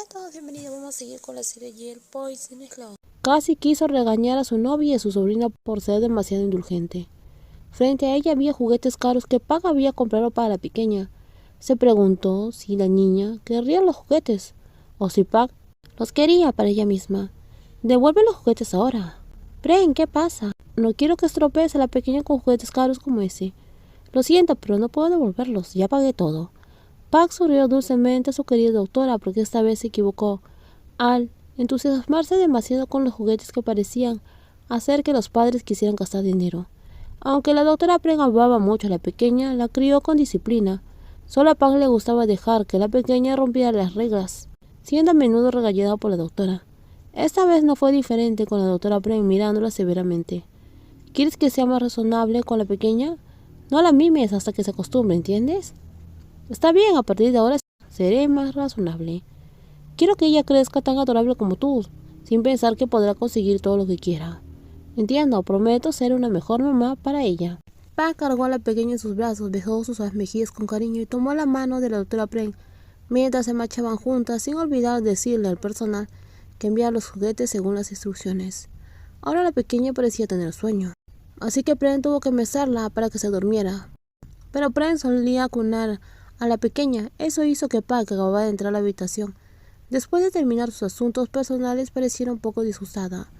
Hola a todos, bienvenidos. Vamos a seguir con la serie Yale Boys in Slow. Casi quiso regañar a su novia y a su sobrina por ser demasiado indulgente. Frente a ella había juguetes caros que Pug había comprado para la pequeña. Se preguntó si la niña querría los juguetes o si Pug los quería para ella misma. Devuelve los juguetes ahora. Bren, ¿qué pasa? No quiero que estropees a la pequeña con juguetes caros como ese. Lo siento, pero no puedo devolverlos. Ya pagué todo. Pug sonrió dulcemente a su querida doctora porque esta vez se equivocó. Al entusiasmarse demasiado con los juguetes que parecían hacer que los padres quisieran gastar dinero. Aunque la doctora Pren amaba mucho a la pequeña, la crió con disciplina. Solo a Pug le gustaba dejar que la pequeña rompiera las reglas, siendo a menudo regañada por la doctora. Esta vez no fue diferente con la doctora Pren mirándola severamente. ¿Quieres que sea más razonable con la pequeña? No la mimes hasta que se acostumbre, ¿entiendes? Está bien, a partir de ahora seré más razonable. Quiero que ella crezca tan adorable como tú, sin pensar que podrá conseguir todo lo que quiera. Entiendo, prometo ser una mejor mamá para ella. Pug cargó a la pequeña en sus brazos, besó sus suaves mejillas con cariño y tomó la mano de la doctora Pren, mientras se marchaban juntas, sin olvidar decirle al personal que enviara los juguetes según las instrucciones. Ahora la pequeña parecía tener sueño, así que Pren tuvo que mesarla para que se durmiera. Pero Pren solía acunar a la pequeña. Eso hizo que Pug, que acababa de entrar a la habitación, después de terminar sus asuntos personales, pareciera un poco disgustada.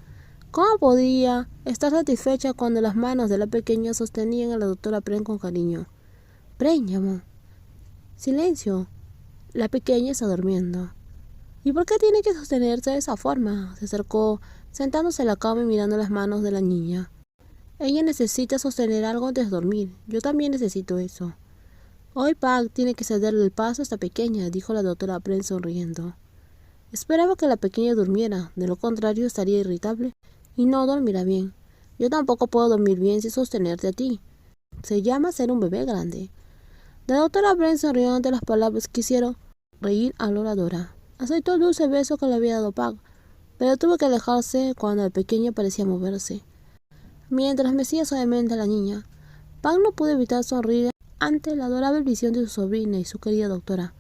¿Cómo podía estar satisfecha cuando las manos de la pequeña sostenían a la doctora Pren con cariño? Pren llamó. Silencio. La pequeña está durmiendo. ¿Y por qué tiene que sostenerse de esa forma? Se acercó, sentándose en la cama y mirando las manos de la niña. Ella necesita sostener algo antes de dormir. Yo también necesito eso. Hoy Pug tiene que cederle el paso a esta pequeña, dijo la doctora Pren sonriendo. Esperaba que la pequeña durmiera, de lo contrario estaría irritable y no dormirá bien. Yo tampoco puedo dormir bien sin sostenerte a ti. Se llama ser un bebé grande. La doctora Pren sonrió ante las palabras que hicieron reír a la oradora. Aceptó el dulce beso que le había dado Pug, pero tuvo que alejarse cuando la pequeña parecía moverse. Mientras mecía suavemente a la niña, Pug no pudo evitar sonreír ante la adorable visión de su sobrina y su querida doctora.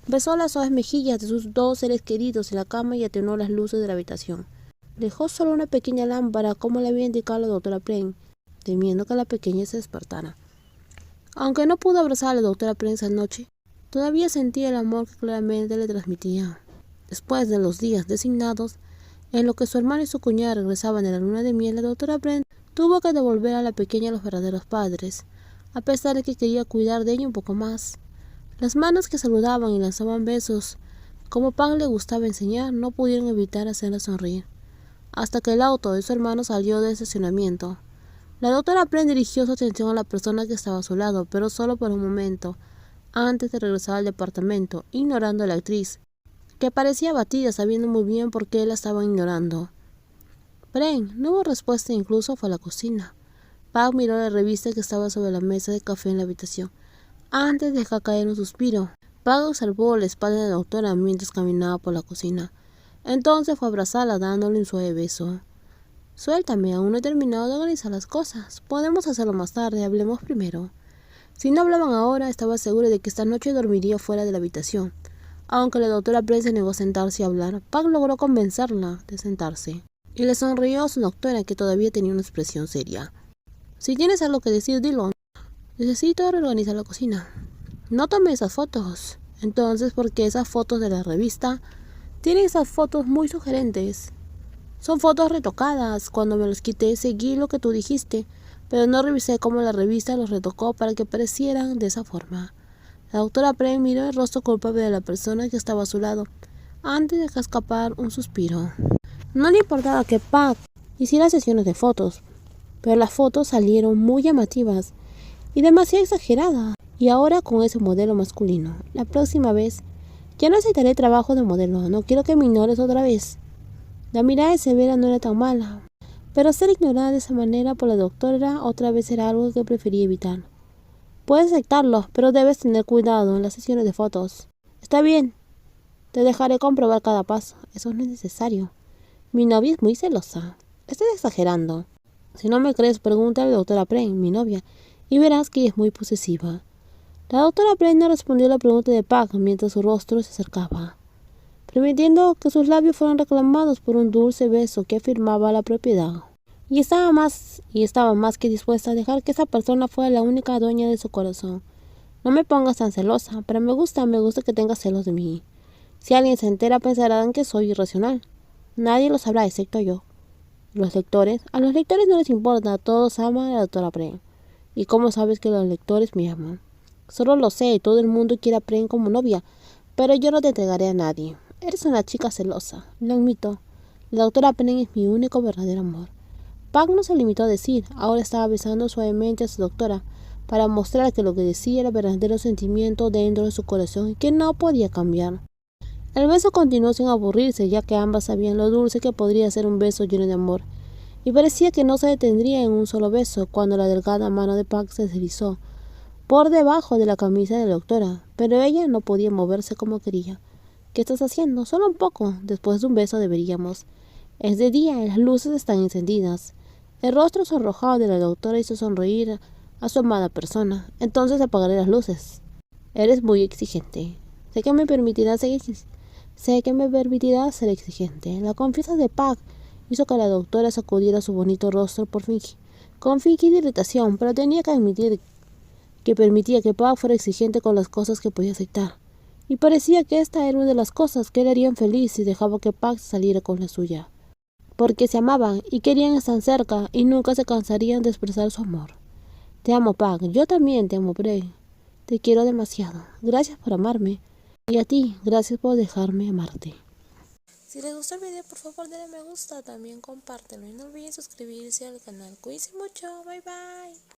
Besó las suaves mejillas de sus dos seres queridos en la cama y atenuó las luces de la habitación. Dejó solo una pequeña lámpara, como le había indicado la doctora Pren, temiendo que la pequeña se despertara. Aunque no pudo abrazar a la doctora Pren esa noche, todavía sentía el amor que claramente le transmitía. Después de los días designados, en lo que su hermano y su cuñada regresaban de la luna de miel, la doctora Pren tuvo que devolver a la pequeña a los verdaderos padres, a pesar de que quería cuidar de ella un poco más. Las manos que saludaban y lanzaban besos, como Pug le gustaba enseñar, no pudieron evitar hacerla sonreír, hasta que el auto de su hermano salió del estacionamiento. La doctora Pren dirigió su atención a la persona que estaba a su lado, pero solo por un momento, antes de regresar al departamento, ignorando a la actriz, que parecía abatida sabiendo muy bien por qué la estaban ignorando. Pren no hubo respuesta e incluso fue a la cocina. Pug miró la revista que estaba sobre la mesa de café en la habitación. Antes de dejar caer un suspiro, Pug observó la espalda de la doctora mientras caminaba por la cocina. Entonces fue a abrazarla dándole un suave beso. Suéltame, aún no he terminado de organizar las cosas. Podemos hacerlo más tarde, hablemos primero. Si no hablaban ahora, estaba seguro de que esta noche dormiría fuera de la habitación. Aunque la doctora Pren se negó a sentarse y hablar, Pug logró convencerla de sentarse, y le sonrió a su doctora, que todavía tenía una expresión seria. Si tienes algo que decir, dilo. Necesito reorganizar la cocina. No tomé esas fotos. Entonces, ¿por qué esas fotos de la revista tienen esas fotos muy sugerentes? Son fotos retocadas. Cuando me los quité, seguí lo que tú dijiste, pero no revisé cómo la revista los retocó para que parecieran de esa forma. La doctora Pren miró el rostro culpable de la persona que estaba a su lado, antes de dejar escapar un suspiro. No le importaba que Pug hiciera sesiones de fotos, pero las fotos salieron muy llamativas y demasiado exageradas. Y ahora con ese modelo masculino. La próxima vez ya no aceptaré trabajo de modelo. No quiero que me ignores otra vez. La mirada de severa no era tan mala, pero ser ignorada de esa manera por la doctora otra vez era algo que prefería evitar. Puedes aceptarlo, pero debes tener cuidado en las sesiones de fotos. Está bien. Te dejaré comprobar cada paso. Eso no es necesario. Mi novia es muy celosa. Estás exagerando. Si no me crees, pregúntale a la doctora Pren, mi novia, y verás que ella es muy posesiva. La doctora Pren no respondió a la pregunta de Pug mientras su rostro se acercaba. permitiendo que sus labios fueran reclamados por un dulce beso que afirmaba la propiedad. Y estaba más que dispuesta a dejar que esa persona fuera la única dueña de su corazón. No me pongas tan celosa, pero me gusta que tengas celos de mí. Si alguien se entera pensarán que soy irracional. Nadie lo sabrá excepto yo. A los lectores no les importa, todos aman a la doctora Pren. ¿Y cómo sabes que los lectores me aman? Solo lo sé, todo el mundo quiere a Pren como novia, pero yo no te entregaré a nadie. Eres una chica celosa, lo admito. La doctora Pren es mi único verdadero amor. Pac no se limitó a decir, ahora estaba besando suavemente a su doctora, para mostrar que lo que decía era verdadero sentimiento dentro de su corazón y que no podía cambiar. El beso continuó sin aburrirse, ya que ambas sabían lo dulce que podría ser un beso lleno de amor, y parecía que no se detendría en un solo beso cuando la delgada mano de Pac se deslizó por debajo de la camisa de la doctora, pero ella no podía moverse como quería. ¿Qué estás haciendo? Solo un poco. Después de un beso deberíamos. Es de día y las luces están encendidas. El rostro sonrojado de la doctora hizo sonreír a su amada persona. Entonces apagaré las luces. Eres muy exigente. Sé que me permitirás ser exigente. La confianza de Pac hizo que la doctora sacudiera su bonito rostro con fingida irritación, pero tenía que admitir que permitía que Pac fuera exigente con las cosas que podía aceptar. Y parecía que esta era una de las cosas que le harían feliz si dejaba que Pac saliera con la suya. Porque se amaban y querían estar cerca y nunca se cansarían de expresar su amor. Te amo, Pac. Yo también te amo, Pren. Te quiero demasiado. Gracias por amarme. Y a ti, gracias por dejarme amarte. Si les gustó el video, por favor denle me gusta, también compártelo y no olviden suscribirse al canal. Cuídense mucho, bye bye.